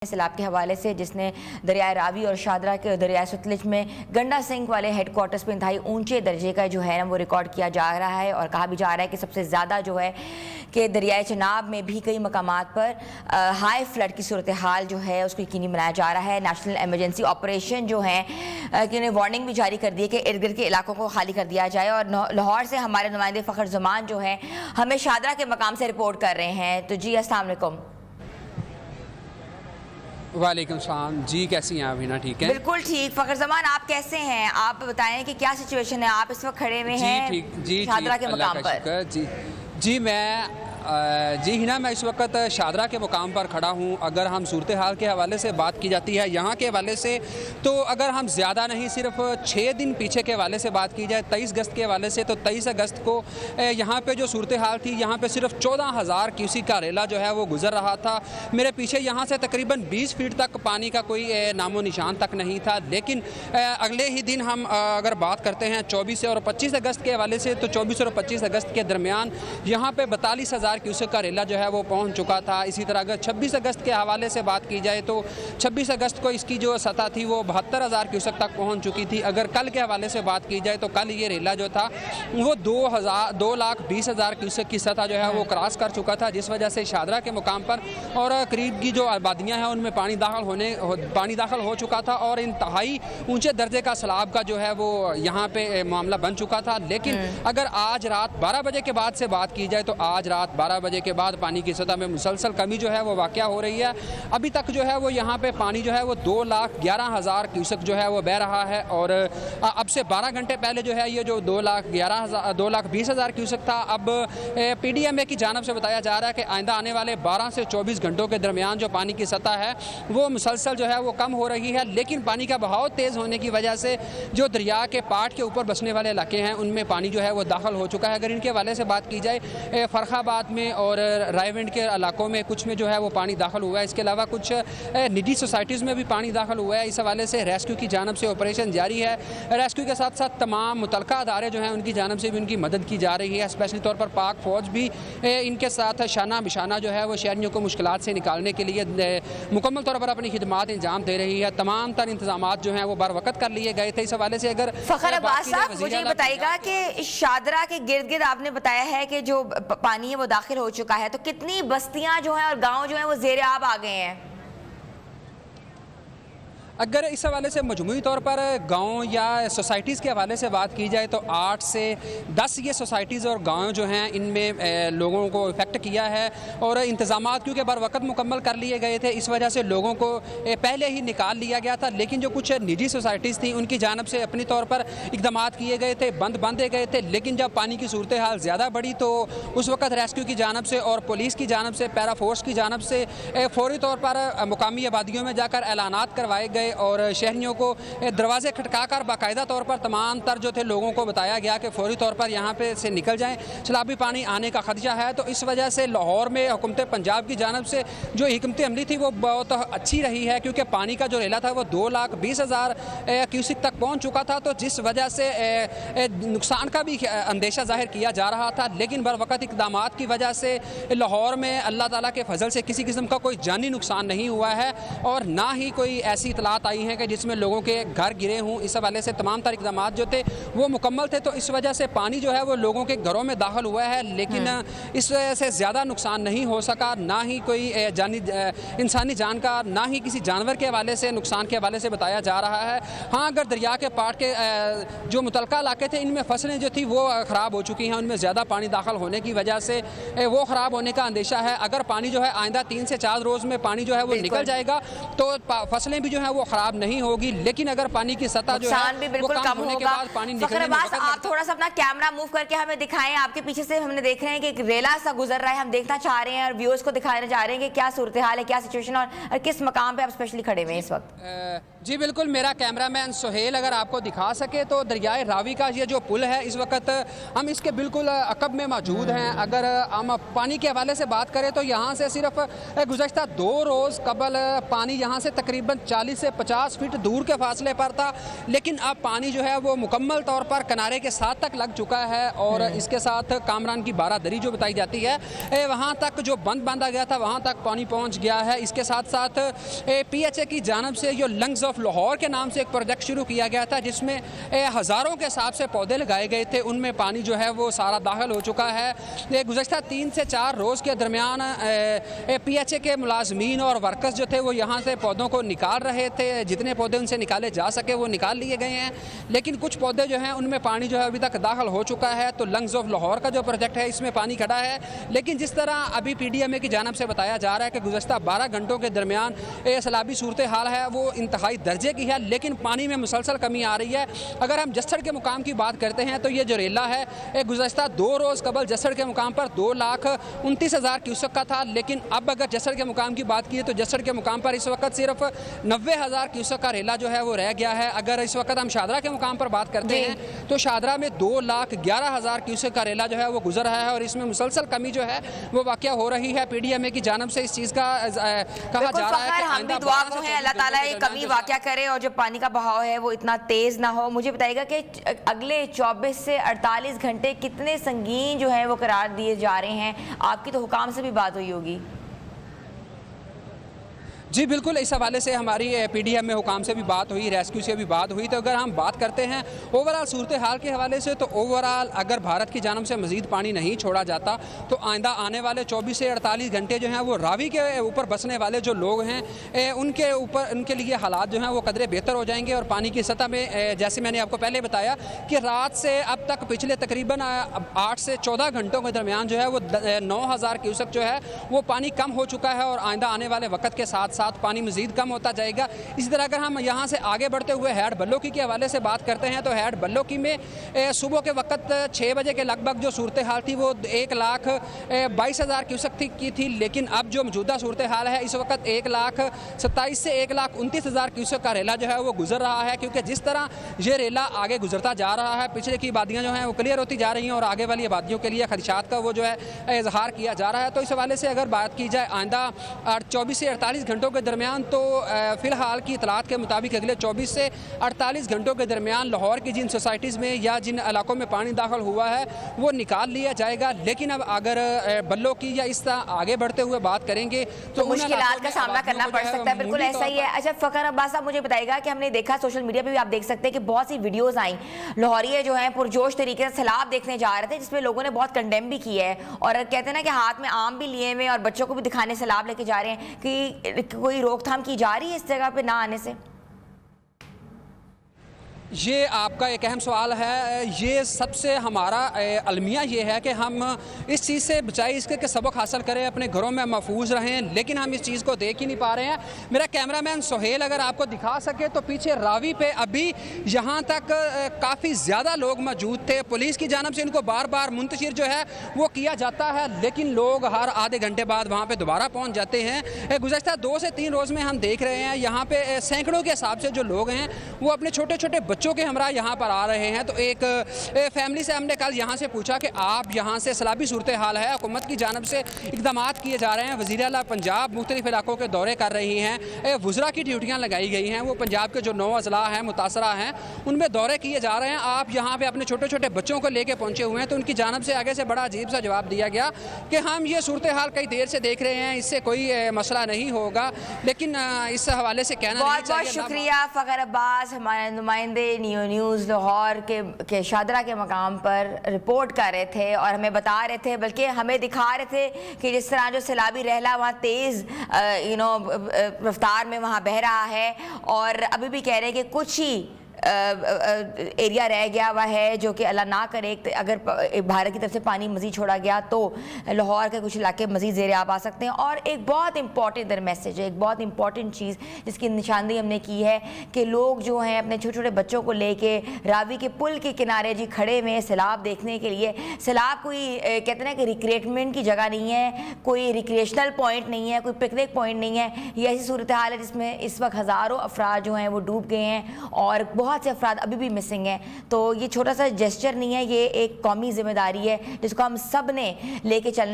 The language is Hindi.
सैलाब के हवाले से जिसने दरियाए रावी और शादरा के दरियाए सतलुज में गंडा सिंक वाले हेडक्वार्टर्स पर इंतहाई ऊंचे दर्जे का जो है ना वो रिकॉर्ड किया जा रहा है और कहा भी जा रहा है कि सबसे ज़्यादा जो है कि दरियाए चनाब में भी कई मकामात पर हाई फ्लड की सूरत हाल जो है उसको यकीनी बनाया जा रहा है। नेशनल एमरजेंसी ऑपरेशन जो है कि उन्हें वार्निंग भी जारी कर दी है कि इर्द गिर्द के इलाकों को खाली कर दिया जाए। और लाहौर से हमारे नुमाइंदे फ़खर ज़मान जो है हमें शादरा के मकाम से रिपोर्ट कर रहे हैं। तो जी अस्सलाम वालेकुम। वालेकुम सलाम जी, कैसी हैं आप? हिना ठीक है? बिल्कुल ठीक। फ़खर ज़मान आप कैसे हैं? आप बताएं कि क्या सिचुएशन है, आप इस वक्त खड़े हुए हैं शादरा के मकाम पर। जी जी हिना, मैं इस वक्त शादरा के मुकाम पर खड़ा हूँ। अगर हम सूरत हाल के हवाले से बात की जाती है यहाँ के हवाले से, तो अगर हम ज़्यादा नहीं सिर्फ 6 दिन पीछे के हवाले से बात की जाए 23 अगस्त के हवाले से, तो 23 अगस्त को यहाँ पे जो सूरत हाल थी, यहाँ पे सिर्फ 14,000 क्यूसेक का रेला जो है वो गुजर रहा था। मेरे पीछे यहाँ से तकरीबन 20 फीट तक पानी का कोई नामो निशान तक नहीं था। लेकिन अगले ही दिन हम अगर बात करते हैं 24 और 25 अगस्त के हवाले से, तो 24 और 25 अगस्त के दरमियान यहाँ पे 42,000 क्यूसेक का रेला जो है वो पहुंच चुका था। इसी तरह अगर 26 अगस्त के हवाले से बात की जाए तो 26 अगस्त को इसकी जो सतह थी वो 72,000 क्यूसेक तक पहुंच चुकी थी। अगर कल के हवाले से बात की जाए तो कल ये रेला जो था वो 2,20,000 क्यूसेक की सतह जो है वो क्रॉस कर चुका था, जिस वजह से शादरा के मुकाम पर और करीब की जो आबादियाँ हैं उनमें पानी दाखिल हो चुका था और इंतहाई ऊँचे दर्जे का सैलाब का जो है वो यहाँ पे मामला बन चुका था। लेकिन अगर आज रात 12 बजे के बाद से बात की जाए तो आज रात 12 बजे के बाद पानी की सतह में मुसलसल कमी जो है वो वाक़या हो रही है। अभी तक जो है वो यहाँ पे पानी जो है वो 2,11,000 क्यूसेक जो है वो बह रहा है और अब से 12 घंटे पहले जो है ये जो 2,20,000 क्यूसेक था, अब PDMA की जानिब से बताया जा रहा है कि आइंदा आने वाले 12 से 24 घंटों के दरमियान जो पानी की सतह है वो मुसलसल जो है वो कम हो रही है। लेकिन पानी का बहाव तेज़ होने की वजह से जो दरिया के पाट के ऊपर बसने वाले इलाके हैं उनमें पानी जो है वो दाखिल हो चुका है। अगर इनके हवाले से बात की जाए फरखाबाद में और रायविंड के इलाकों में कुछ में जो है वो पानी दाखिल हुआ है। इसके अलावा कुछ निजी सोसाइटीज़ में भी पानी दाखिल हुआ है। इस हवाले से रेस्क्यू की जानिब से ऑपरेशन जारी है। रेस्क्यू के साथ साथ तमाम मुतलका अदारे जो हैं उनकी जानिब से भी उनकी मदद की जा रही है। स्पेशली तौर पर पाक फ़ौज भी इनके साथ शाना बिशाना जो है वो शहरियों को मुश्किलात से निकालने के लिए मुकम्मल तौर पर अपनी खिदमात इंजाम दे रही है। तमाम तर इंतजाम जो हैं वो बर वक़्त कर लिए गए थे। इस हवाले से अगर फ़खर अब्बास साहब मुझे बताइएगा कि शादरा के गिर्द गिर्द आपने बताया है कि जो पानी है वो दाखिल हो चुका है, तो कितनी बस्तियां जो हैं और गांव जो हैं वो ज़ेरे आब आ गए हैं? अगर इस हवाले से मजमूई तौर पर गांव या सोसाइटीज़ के हवाले से बात की जाए तो 8 से 10 ये सोसाइटीज़ और गांव जो हैं इनमें लोगों को इफ़ेक्ट किया है और इंतज़ामात क्योंकि बर वक़्त मुकम्मल कर लिए गए थे, इस वजह से लोगों को पहले ही निकाल लिया गया था। लेकिन जो कुछ निजी सोसाइटीज़ थी उनकी जानिब से अपनी तौर पर इक़दाम किए गए थे, बांधे गए थे। लेकिन जब पानी की सूरत हाल ज़्यादा बढ़ी तो उस वक़्त रेस्क्यू की जानिब से और पुलिस की जानिब से, पैरा फोर्स की जानिब से फ़ौरी तौर पर मुकामी आबादियों में जाकर ऐलानात करवाए गए और शहरियों को दरवाजे खटकाकर बाकायदा तौर पर तमाम तर जो थे लोगों को बताया गया कि फ़ौरी तौर पर यहाँ पे से निकल जाएं, सैलाबी पानी आने का खदशा है। तो इस वजह से लाहौर में हुकूमत पंजाब की जानिब से जो हिकमत अमली थी वो बहुत अच्छी रही है, क्योंकि पानी का जो रेला था वो 2,20,000 क्यूसेक तक पहुँच चुका था। तो जिस वजह से नुकसान का भी अंदेशा जाहिर किया जा रहा था, लेकिन बर वक़्त इक़दाम की वजह से लाहौर में अल्लाह ताला के फजल से किसी किस्म का कोई जानी नुकसान नहीं हुआ है और ना ही कोई ऐसी इतलात आई है कि जिसमें लोगों के घर गिरे हों। इस हवाले से तमाम तर इक़दाम जो थे वो मुकम्मल थे। तो इस वजह से पानी जो है वो लोगों के घरों में दाखिल हुआ है, लेकिन इस वजह से ज़्यादा नुकसान नहीं हो सका, ना ही कोई इंसानी जान का, ना ही किसी जानवर के हवाले से नुकसान के हवाले से बताया जा रहा है। हाँ, अगर दरिया के पाट के जो मुतलका इलाके थे इनमें फसलें जो थी वो ख़राब हो चुकी हैं, उनमें ज़्यादा पानी दाखिल होने की वजह से वो ख़राब होने का अंदेशा है। अगर पानी जो है आइंदा 3 से 4 रोज़ में पानी जो है वो निकल जाएगा तो फसलें भी जो है वो ख़राब नहीं होगी। लेकिन अगर पानी की सतह जो है भी बिल्कुल कम होने के बाद पानी निकलने में आप थोड़ा सा अपना कैमरा मूव करके हमें दिखाएं। आपके पीछे से हमने देख रहे हैं कि एक रेला सा गुजर रहा है, हम देखना चाह रहे हैं और व्यूअर्स को दिखाना चाह रहे हैं कि क्या सूरत हाल है, क्या सिचुएशन और किस मकाम पे आप स्पेशली खड़े हुए हैं इस वक्त। जी बिल्कुल, मेरा कैमरामैन सुहेल अगर आपको दिखा सके तो दरियाए रावी का ये जो पुल है इस वक्त हम इसके बिल्कुल अकब में मौजूद हैं। अगर हम पानी के हवाले से बात करें तो यहाँ से सिर्फ गुज़श्ता 2 रोज़ कबल पानी यहाँ से तकरीबन 40 से 50 फीट दूर के फासले पर था, लेकिन अब पानी जो है वो मुकम्मल तौर पर किनारे के साथ तक लग चुका है और इसके साथ कामरान की बारादरी जो बताई जाती है वहाँ तक जो बंद बांधा गया था वहाँ तक पानी पहुँच गया है। इसके साथ साथ PHA की जानब से जो लंग्स ऑफ लाहौर के नाम से एक प्रोजेक्ट शुरू किया गया था जिसमें हज़ारों के हिसाब से पौधे लगाए गए थे, उनमें पानी जो है वो सारा दाखिल हो चुका है। गुज़श्ता 3 से 4 रोज़ के दरमियान PHA के मुलाजमीन और वर्कर्स जो थे वो यहाँ से पौधों को निकाल रहे थे, जितने पौधे उनसे निकाले जा सके वो निकाल लिए गए हैं, लेकिन कुछ पौधे जो हैं उनमें पानी जो है अभी तक दाखिल हो चुका है। तो लंग्स ऑफ लाहौर का जो प्रोजेक्ट है इसमें पानी खड़ा है, लेकिन जिस तरह अभी PDMA की जानब से बताया जा रहा है कि गुज़श्ता 12 घंटों के दरमियान सैलाबी सूरत हाल है वो इंतहाई दर्जे की है, लेकिन पानी में मुसलसल कमी आ रही है। अगर हम जस्सड़ के मुकाम की बात करते हैं तो ये जो रेला है गुज़श्ता 2 रोज़ कबल जस्सड़ के मुकाम पर 2,29,000 क्यूसेक का था, लेकिन अब अगर जस्सड़ के मुकाम की बात की तो जस्सड़ के मुकाम पर इस वक्त सिर्फ 90,000 क्यूसेक का रेला जो है वो रह गया है। अगर इस वक्त हम शादरा के मुकाम पर बात करते हैं तो शादरा में 2,11,000 क्यूसेक का रेला जो है वो गुजर रहा है और इसमें मुसलसल कमी जो है वो वाक़या हो रही है। PDMA की जानब से इस चीज़ का कहा जा रहा है कि हम भी दुआ को हैं अल्लाह ताला ये कमी वाक़या करे और जो पानी का बहाव है वो इतना तेज़ ना हो। मुझे बताइएगा कि अगले 24 से 48 घंटे कितने संगीन जो है वो करार दिए जा रहे हैं? आपकी तो हुकाम से भी बात हुई होगी। जी बिल्कुल, इस हवाले से हमारी PDMA हुकाम से भी बात हुई, रेस्क्यू से भी बात हुई। तो अगर हम बात करते हैं ओवरऑल सूरत हाल के हवाले से तो ओवरऑल अगर भारत की जानब से मज़ीद पानी नहीं छोड़ा जाता तो आइंदा आने वाले 24 से 48 घंटे जो हैं वो रावी के ऊपर बसने वाले जो लोग हैं उनके लिए हालात जो हैं वो कदरे बेहतर हो जाएंगे। और पानी की सतह में जैसे मैंने आपको पहले बताया कि रात से अब तक पिछले तकरीबन 8 से 14 घंटों के दरमियान जो है वो 9,000 क्यूसेक जो है वो पानी कम हो चुका है और आइंदा आने वाले वक्त के साथ पानी मज़ीद कम होता जाएगा। इसी तरह अगर हम यहाँ से आगे बढ़ते हुए हैड बल्लोकी के हवाले से बात करते हैं तो हैड बल्लोकी में सुबह के वक्त 6 बजे के लगभग जो सूरत हाल थी वो 1,22,000 क्यूसेक की थी, लेकिन अब जो मौजूदा सूरत हाल है इस वक्त 1,27,000 से 1,29,000 क्यूसेक का रेला जो है वो गुजर रहा है, क्योंकि जिस तरह ये रेला आगे गुजरता जा रहा है पिछले की आबादियाँ जो हैं वो क्लियर होती जा रही हैं और आगे वाली आबादियों के लिए खदशात का वो जो है इजहार किया जा रहा है। तो इस हवाले से अगर बात की जाए आइंदा 24 से 48 घंटों के दरमियान तो फ़िलहाल की इतलात के मुताबिक अगले 24 से 48 घंटों के दरमियान लाहौर की जिन सोसाइटीज़ में या जिन इलाकों में पानी दाखिल हुआ है वो निकाल लिया जाएगा। लेकिन अब अगर बल्लों की या इस तरह आगे बढ़ते हुए बात करेंगे तो मुश्किलात का सामना करना पड़ सकता है। बिल्कुल ऐसा ही है। अच्छा फ़खर अब्बास साहब, मुझे बताइएगा कि हमने देखा सोशल मीडिया पे भी आप देख सकते हैं कि बहुत सी वीडियोस आई, लाहौरिये जो हैं पुरजोश तरीके से सैलाब देखने जा रहे थे जिसमें लोगों ने बहुत कंडेम भी किया है और कहते हैं ना कि हाथ में आम भी लिए हुए और बच्चों को भी दिखाने सैलाब लेके जा रहे हैं कि कोई रोकथाम की जा रही है इस जगह पे ना आने से? ये आपका एक अहम सवाल है। ये सबसे हमारा अलमिया ये है कि हम इस चीज़ से बचाए इसके कि सबक हासिल करें, अपने घरों में महफूज रहें, लेकिन हम इस चीज़ को देख ही नहीं पा रहे हैं। मेरा कैमरामैन सुहेल अगर आपको दिखा सके तो पीछे रावी पे अभी यहाँ तक काफ़ी ज़्यादा लोग मौजूद थे। पुलिस की जानब से इनको बार बार मुंतशिर जो है वो किया जाता है, लेकिन लोग हर आधे घंटे बाद वहाँ पर दोबारा पहुँच जाते हैं। गुज़श्ता 2 से 3 रोज़ में हम देख रहे हैं यहाँ पे सैकड़ों के हिसाब से जो लोग हैं वो अपने छोटे छोटे बच्चों के हमरा यहाँ पर आ रहे हैं। तो एक फैमिली से हमने कल यहाँ से पूछा कि आप यहाँ से सैलाबी सूरत हाल है, हुकूमत की जानब से इकदाम किए जा रहे हैं, वज़ीर आला पंजाब मुख्तलिफ इलाकों के दौरे कर रही हैं, वुज़रा की ड्यूटियाँ लगाई गई हैं, वो पंजाब के जो 9 अज़ला हैं मुतासरा हैं उनमें दौरे किए जा रहे हैं, आप यहाँ पर अपने छोटे छोटे बच्चों को लेके पहुँचे हुए हैं। तो उनकी जानब से आगे से बड़ा अजीब सा जवाब दिया गया कि हम ये सूरत हाल कई देर से देख रहे हैं, इससे कोई मसला नहीं होगा। लेकिन इस हवाले से कहना बहुत बहुत शुक्रिया फ़खर अब्बास, हमारे नुमाइंदे न्यूज़ लाहौर के शादरा के मकाम पर रिपोर्ट कर रहे थे और हमें बता रहे थे, बल्कि हमें दिखा रहे थे कि जिस तरह जो सैलाबी रहला वहाँ तेज़ रफ्तार में वहाँ बह रहा है और अभी भी कह रहे हैं कि कुछ ही एरिया रह गया हुआ है, जो कि अल्लाह ना करे अगर भारत की तरफ से पानी मज़ीद छोड़ा गया तो लाहौर के कुछ इलाके मज़ीद ज़ेर आब आ सकते हैं। और एक बहुत इंपॉर्टेंट इधर मैसेज है, एक बहुत इंपॉर्टेंट चीज़ जिसकी निशानदेही हमने की है कि लोग जो हैं अपने छोटे छोटे बच्चों को लेके रावी के पुल के किनारे जी खड़े हुए हैं सैलाब देखने के लिए। सैलाब कोई कहते हैं ना कि रिक्रिएटमेंट की जगह नहीं है, कोई रिक्रिएशनल पॉइंट नहीं है, कोई पिकनिक पॉइंट नहीं है। ये ऐसी सूरत हाल है जिसमें इस वक्त हज़ारों अफराद जो हैं वो डूब गए हैं और बहुत से अफराद अभी भी मिसिंग हैं। तो ये छोटा सा जेस्चर नहीं है, ये एक कौमी जिम्मेदारी है जिसको हम सब ने लेके चलना